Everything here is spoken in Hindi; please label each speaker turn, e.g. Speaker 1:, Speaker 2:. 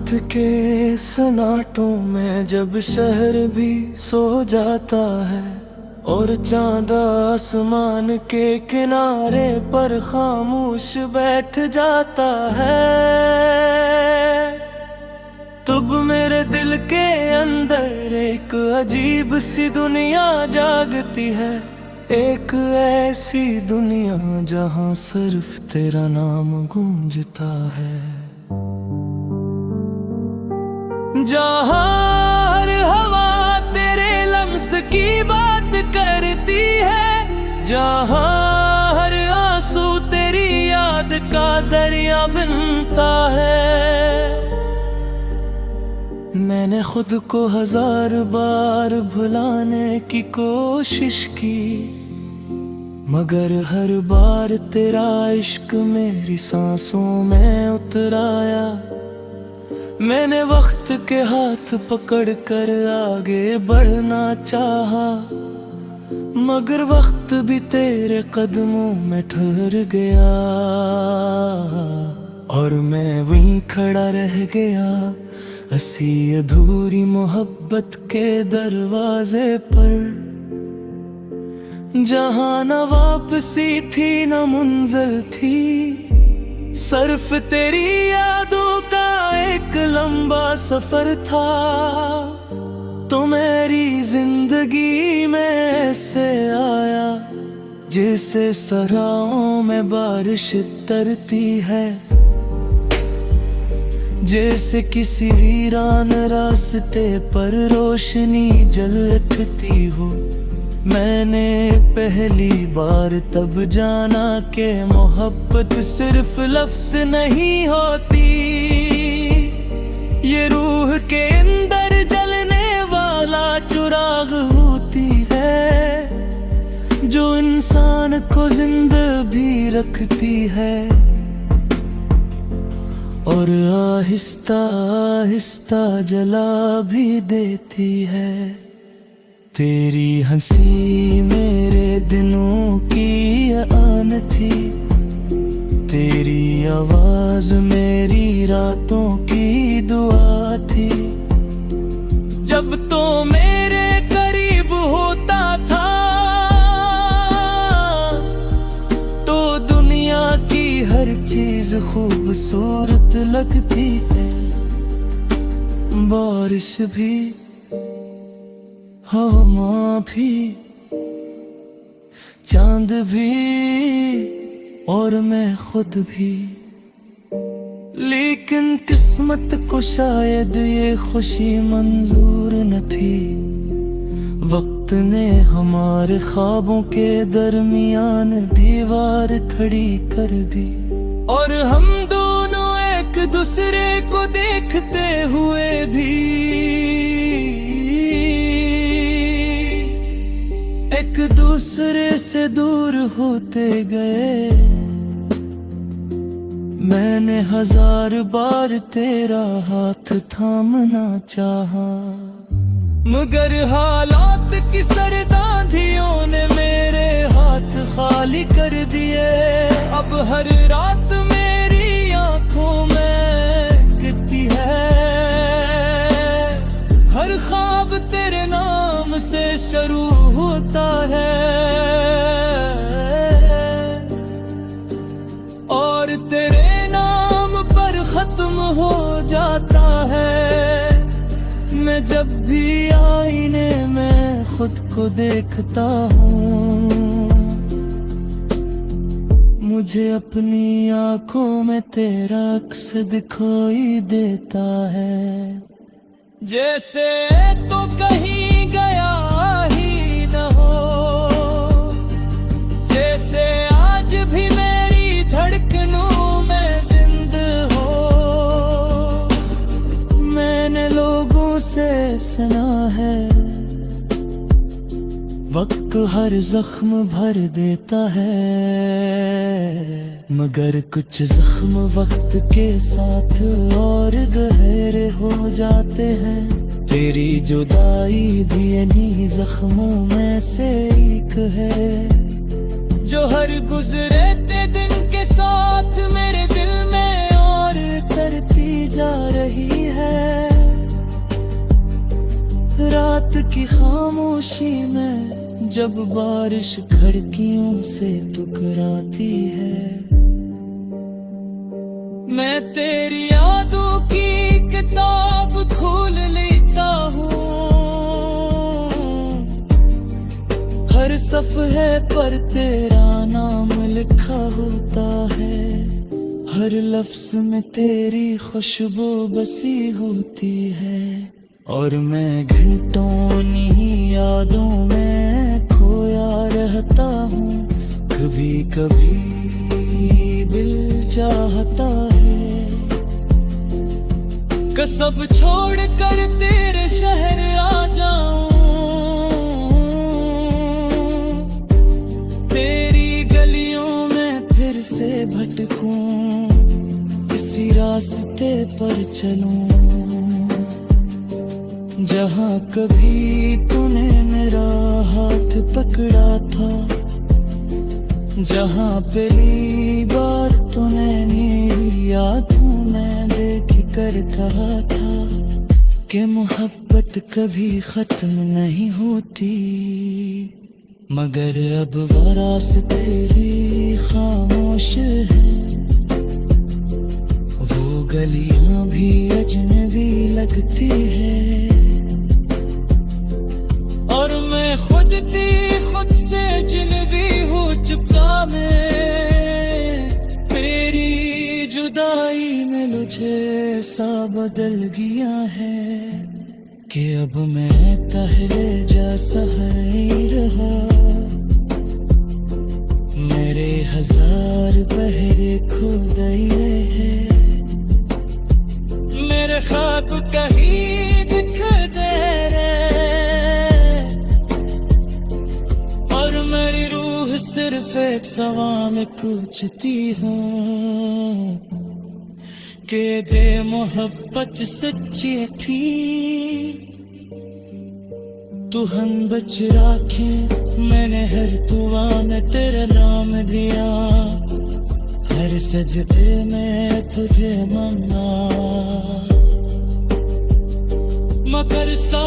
Speaker 1: रात के सन्नाटों में जब शहर भी सो जाता है और चांद आसमान के किनारे पर खामोश बैठ जाता है, तब मेरे दिल के अंदर एक अजीब सी दुनिया जागती है। एक ऐसी दुनिया जहां सिर्फ तेरा नाम गूंजता है, जहां हर हवा तेरे लम्स की बात करती है, जहां हर आंसू तेरी याद का दरिया बनता है। मैंने खुद को 1000 बार भुलाने की कोशिश की, मगर हर बार तेरा इश्क मेरी सांसों में उतर आया। मैंने वक्त के हाथ पकड़कर आगे बढ़ना चाहा, मगर वक्त भी तेरे कदमों में ठहर गया और मैं वहीं खड़ा रह गया, हंसी अधूरी मोहब्बत के दरवाजे पर, जहां न वापसी थी न मंजिल थी, सिर्फ तेरी यादों का एक लंबा सफर था। तो मेरी जिंदगी में ऐसे आया जैसे सराहों में बारिश तरती है, जैसे किसी वीरान रास्ते पर रोशनी जल उठती हो। मैंने पहली बार तब जाना कि मोहब्बत सिर्फ लफ्ज़ नहीं होती, ये रूह के अंदर जलने वाला चिराग होती है, जो इंसान को जिंदा भी रखती है और आहिस्ता आहिस्ता जला भी देती है। तेरी हंसी मेरे दिनों की आन थी, तेरी आवाज मेरी रातों की दुआ थी। जब तो मेरे करीब होता था तो दुनिया की हर चीज खूबसूरत लगती है, बारिश भी, हवा भी, चांद भी और मैं खुद भी। लेकिन किस्मत को शायद ये खुशी मंजूर न थी, वक्त ने हमारे ख्वाबों के दरमियान दीवार खड़ी कर दी और हम दोनों एक दूसरे को देखते हुए भी एक दूसरे से दूर होते गए। मैंने 1000 बार तेरा हाथ थामना चाहा, मगर हालात की सरदाधियों ने मेरे हाथ खाली कर दिए। अब हर रात मेरी आंखों में गिरती है, हर ख्वाब तेरे नाम से शुरू होता है और तेरे नाम पर खत्म हो जाता है। मैं जब भी आईने में खुद को देखता हूँ, मुझे अपनी आंखों में तेरा अक्स दिखाई देता है, जैसे तो कहीं गया ही न हो, जैसे आज भी मेरी धड़कनों में जिंदा हो। मैंने लोगों से सुना है वक्त हर जख्म भर देता है, मगर कुछ जख्म वक्त के साथ और गहरे हो जाते हैं। तेरी जुदाई भी इन्हीं जख्मों में से एक है, जो हर गुजरते दिन के साथ मेरे दिल में और करती जा रही है। रात की खामोशी में जब बारिश खिड़कियों से टकराती है, मैं तेरी यादों की किताब खोल लेता हूँ। हर सफ़हे पर तेरा नाम लिखा होता है, हर लफ्ज़ में तेरी खुशबू बसी होती है, और मैं घंटों उन्हीं यादों में खोया रहता हूँ। कभी कभी दिल चाहता है कि सब छोड़ कर तेरे शहर आ जाऊं, तेरी गलियों में फिर से भटकूं, इसी रास्ते पर चलूं जहाँ कभी तूने मेरा हाथ पकड़ा था, जहाँ पहली बार तूने मेरी यादों में देख कर कहा था कि मोहब्बत कभी खत्म नहीं होती। मगर अब वो रास्ते तेरी खामोश है, वो गलियां भी अजनबी लगती है, और मैं खुद से अजनबी हो चुका। मेरी जुदाई में मुझे सा बदल गया है कि अब मैं पहले जैसा नहीं रहा। मेरे हजार पहरे खो गए हैं, मेरे ख्वाब कहीं दिख दे सिर्फ एक सवाल पूछती हूँ कि दे मोहब्बत सच्ची थी, तू हम बच राखे, मैंने हर दुआ में तेरा नाम दिया, हर सजदे में तुझे मांगा, मगर सा